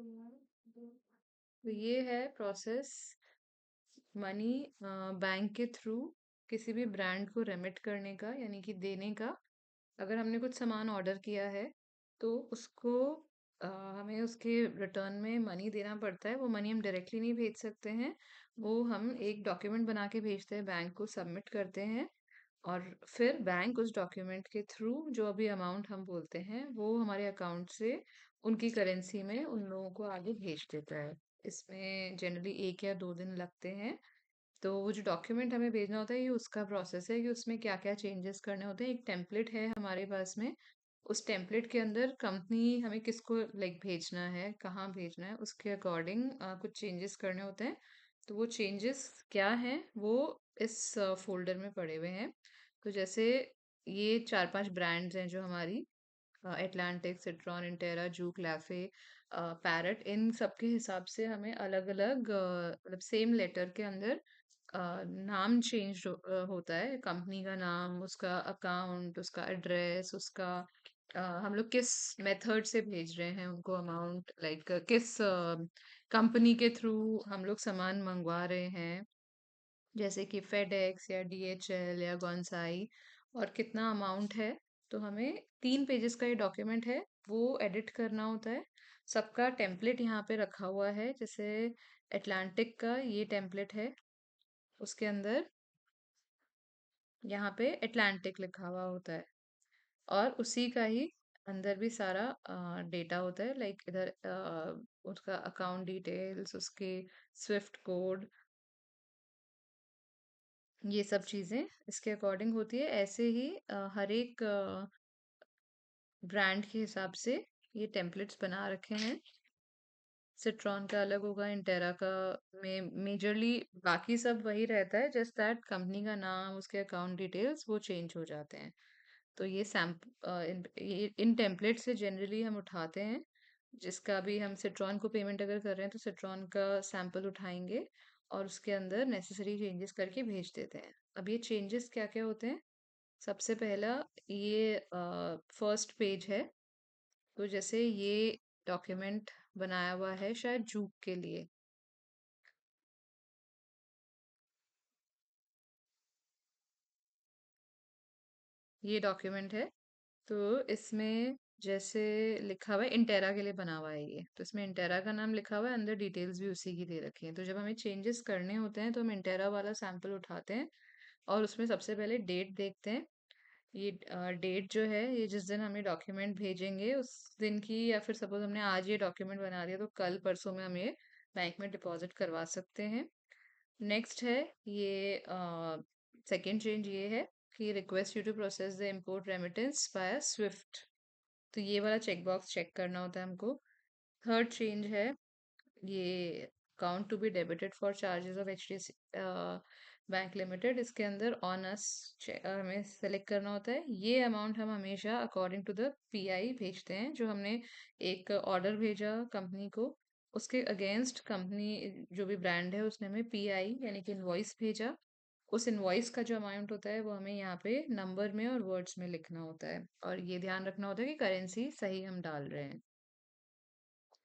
तो ये है प्रोसेस मनी बैंक के थ्रू किसी भी ब्रांड को रेमिट करने का, यानी कि देने का। अगर हमने कुछ सामान ऑर्डर किया है तो उसको अ, हमें उसके रिटर्न में मनी देना पड़ता है। वो मनी हम डायरेक्टली नहीं भेज सकते हैं, वो हम एक डॉक्यूमेंट बना के भेजते हैं, बैंक को सबमिट करते हैं। और फिर बैंक उस डॉक्यूमेंट के थ्रू जो अभी अमाउंट हम बोलते हैं वो हमारे अकाउंट से उनकी करेंसी में उन लोगों को आगे भेज देता है। इसमें जनरली 1 या 2 दिन लगते हैं। तो वो जो डॉक्यूमेंट हमें भेजना होता है ये उसका प्रोसेस है कि उसमें क्या क्या चेंजेस करने होते हैं। एक टेम्पलेट है हमारे पास में, उस टेम्पलेट के अंदर कंपनी हमें किसको लाइक भेजना है, कहाँ भेजना है, उसके अकॉर्डिंग कुछ चेंजेस करने होते हैं। तो वो चेंजेस क्या हैं वो इस फोल्डर में पड़े हुए हैं। तो जैसे ये 4-5 ब्रांड्स हैं जो हमारी एटलांटिक, सिट्रॉन, इंटेरा, जूक, लैफे, पैरट, इन सब के हिसाब से हमें अलग अलग मतलब सेम लेटर के अंदर नाम चेंज होता है। कंपनी का नाम, उसका अकाउंट, उसका एड्रेस, उसका हम लोग किस मेथड से भेज रहे हैं उनको अमाउंट, लाइक किस कंपनी के थ्रू हम लोग सामान मंगवा रहे हैं, जैसे कि फेडेक्स या डीएचएल या गोंसाई, और कितना अमाउंट है। तो हमें 3 पेजेस का ये डॉक्यूमेंट है, वो एडिट करना होता है। सबका टेम्पलेट यहाँ पे रखा हुआ है। जैसे एटलांटिक का ये टेम्पलेट है, उसके अंदर यहाँ पे एटलांटिक लिखा हुआ होता है, और उसी का ही अंदर भी सारा डेटा होता है। लाइक इधर उसका अकाउंट डिटेल्स, उसके स्विफ्ट कोड, ये सब चीजें इसके अकॉर्डिंग होती है। ऐसे ही हर एक ब्रांड के हिसाब से ये टेम्पलेट्स बना रखे हैं। सिट्रॉन का अलग होगा, इंटेरा का में मेजरली बाकी सब वही रहता है, जस्ट दैट कंपनी का नाम, उसके अकाउंट डिटेल्स वो चेंज हो जाते हैं। तो ये इन टेम्पलेट से जनरली हम उठाते हैं। जिसका भी हम सिट्रॉन को पेमेंट अगर कर रहे हैं तो सिट्रॉन का सैंपल उठाएंगे और उसके अंदर नेसेसरी चेंजेस करके भेज देते हैं। अब ये चेंजेस क्या क्या होते हैं? सबसे पहला, ये फर्स्ट पेज है। तो जैसे ये डॉक्यूमेंट बनाया हुआ है शायद जूक के लिए, ये डॉक्यूमेंट है। तो इसमें जैसे लिखा हुआ है, इंटेरा के लिए बना हुआ है ये, तो इसमें इंटेरा का नाम लिखा हुआ है, अंदर डिटेल्स भी उसी की दे रखी है। तो जब हमें चेंजेस करने होते हैं तो हम इंटेरा वाला सैंपल उठाते हैं और उसमें सबसे पहले डेट देखते हैं। ये डेट जो है, ये जिस दिन हमें डॉक्यूमेंट भेजेंगे उस दिन की, या फिर सपोज हमने आज ये डॉक्यूमेंट बना दिया तो कल परसों में हम ये बैंक में डिपॉजिट करवा सकते हैं। नेक्स्ट है ये सेकेंड चेंज, ये है कि request you to process the import remittance by swift. तो ये वाला चेक बॉक्स चेक करना होता है हमको। थर्ड चेंज है ये, account to be debited for charges of H D bank limited, इसके अंदर ऑन अस हमें सेलेक्ट करना होता है। ये अमाउंट हम हमेशा अकॉर्डिंग टू द पीआई भेजते हैं। जो हमने एक ऑर्डर भेजा कंपनी को, उसके अगेंस्ट कंपनी, जो भी ब्रांड है, उसने हमें पीआई यानी कि इनवॉइस भेजा। उस इनवॉइस का जो अमाउंट होता है वो हमें यहाँ पे नंबर में और वर्ड्स में लिखना होता है, और ये ध्यान रखना होता है कि करेंसी सही हम डाल रहे हैं।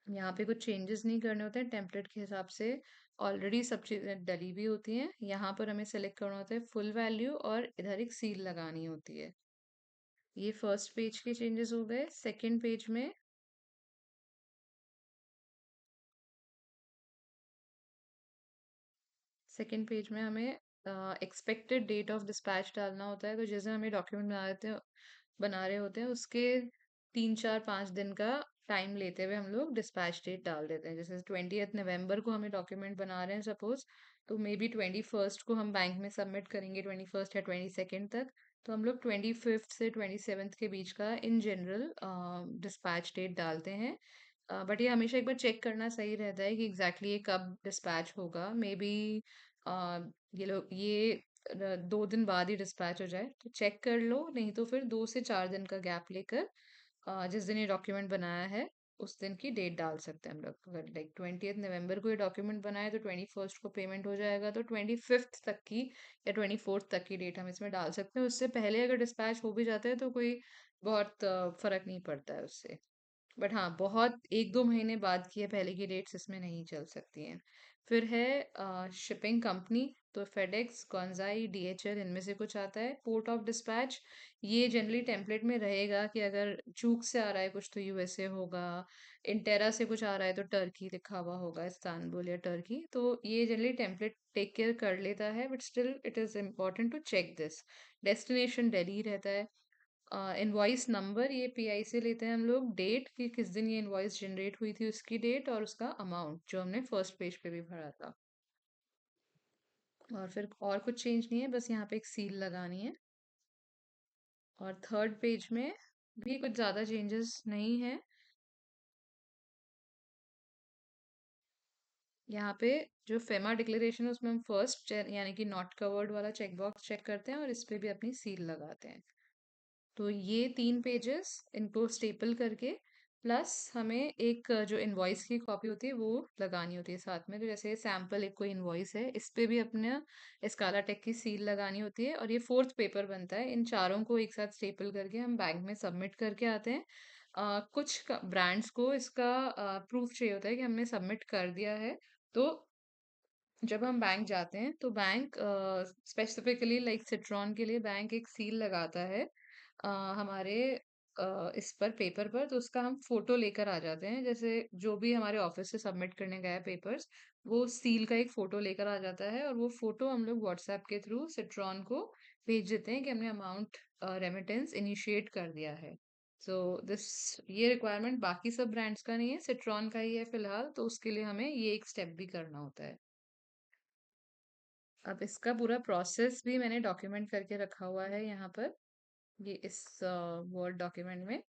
यहाँ पे कुछ चेंजेस नहीं करने होते हैं, टेम्पलेट के हिसाब से ऑलरेडी सब चीज़ें डली भी होती हैं। यहाँ पर हमें सेलेक्ट करना होता है फुल वैल्यू, और इधर एक सील लगानी होती है। ये फर्स्ट पेज के चेंजेस हो गए। सेकंड पेज में, हमें एक्सपेक्टेड डेट ऑफ डिस्पैच डालना होता है। तो जैसे हमें डॉक्यूमेंट बना रहे होते हैं उसके 3 4 5 दिन का टाइम लेते हुए हम लोग डिस्पैच डेट डाल देते हैं। जैसे 20 नवंबर को हमें डॉक्यूमेंट बना रहे हैं सपोज, तो मे बी 21 को हम बैंक में सबमिट करेंगे, 21 या 22 तक। तो हम लोग 25 से 27 के बीच का इन जनरल डिस्पैच डेट डालते हैं। बट ये हमेशा एक बार चेक करना सही रहता है कि एग्जैक्टली ये कब डिस्पैच होगा। मे बी ये लोग ये 2 दिन बाद ही डिस्पैच हो जाए, तो चेक कर लो। नहीं तो फिर 2 से 4 दिन का गैप लेकर जिस दिन ये डॉक्यूमेंट बनाया है उस दिन की डेट डाल सकते हैं हम लोग। अगर लाइक 20 नवंबर को ये डॉक्यूमेंट बनाए तो 21 को पेमेंट हो जाएगा, तो 25 तक की या 24 तक की डेट हम इसमें डाल सकते हैं। उससे पहले अगर डिस्पैच हो भी जाता है तो कोई बहुत फर्क नहीं पड़ता है उससे। बट हाँ, बहुत 1-2 महीने बाद की है पहले की डेट्स इसमें नहीं चल सकती हैं। फिर है शिपिंग कंपनी, तो फेडेक्स, कॉन्जाई, डीएचएल, इनमें से कुछ आता है। पोर्ट ऑफ डिस्पैच, ये जनरली टेम्पलेट में रहेगा कि अगर चूक से आ रहा है कुछ तो यूएसए होगा, इंटेरा से कुछ आ रहा है तो टर्की लिखा हुआ होगा, इस्तांबुल या टर्की। तो ये जनरली टेम्पलेट टेक केयर कर लेता है, but still it is important to check this. Destination Delhi रहता है। इनवॉइस नंबर, ये पीआई से लेते हैं हम लोग। डेट कि किस दिन ये इनवॉइस जनरेट हुई थी उसकी डेट, और उसका अमाउंट जो हमने फर्स्ट पेज पे भी भरा था। और फिर और कुछ चेंज नहीं है, बस यहाँ पे एक सील लगानी है। और थर्ड पेज में भी कुछ ज़्यादा चेंजेस नहीं है। यहाँ पे जो फेमा डिक्लेरेशन है उसमें हम फर्स्ट यानी कि नॉट कवर्ड वाला चेक बॉक्स चेक करते हैं और इस पे भी अपनी सील लगाते हैं। तो ये 3 पेजेस, इनको स्टेपल करके प्लस हमें एक जो इनवॉइस की कॉपी होती है वो लगानी होती है साथ में। तो जैसे सैम्पल एक कोई इनवॉइस है, इस पे भी अपने स्काला टेक की सील लगानी होती है, और ये फोर्थ पेपर बनता है। इन चारों को एक साथ स्टेपल करके हम बैंक में सबमिट करके आते हैं। कुछ ब्रांड्स को इसका प्रूफ चाहिए होता है कि हमने सबमिट कर दिया है। तो जब हम बैंक जाते हैं तो बैंक स्पेसिफिकली लाइक सिट्रॉन के लिए बैंक एक सील लगाता है अ, हमारे इस पर पेपर पर। तो उसका हम फोटो लेकर आ जाते हैं, जैसे जो भी हमारे ऑफिस से सबमिट करने गया पेपर्स, वो सील का एक फोटो लेकर आ जाता है, और वो फोटो हम लोग व्हाट्सएप के थ्रू सिट्रॉन को भेज देते हैं कि हमने अमाउंट रेमिटेंस इनिशिएट कर दिया है। सो दिस ये रिक्वायरमेंट बाकी सब ब्रांड्स का नहीं है, सिट्रॉन का ही है फिलहाल, तो उसके लिए हमें ये एक स्टेप भी करना होता है। अब इसका पूरा प्रोसेस भी मैंने डॉक्यूमेंट करके रखा हुआ है यहाँ पर, ये इस वर्ड डॉक्यूमेंट में।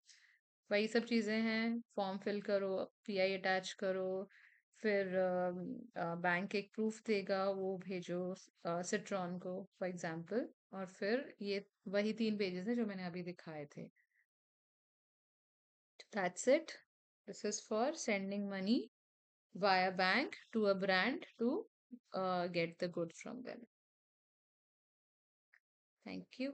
वही सब चीज़ें हैं, फॉर्म फिल करो, पीआई अटैच करो, फिर बैंक एक प्रूफ देगा वो भेजो सिट्रॉन को फॉर एग्जांपल, और फिर ये वही 3 पेजेस हैं जो मैंने अभी दिखाए थे। That's it, this is for sending money via bank to a brand to get the goods from them. Thank you.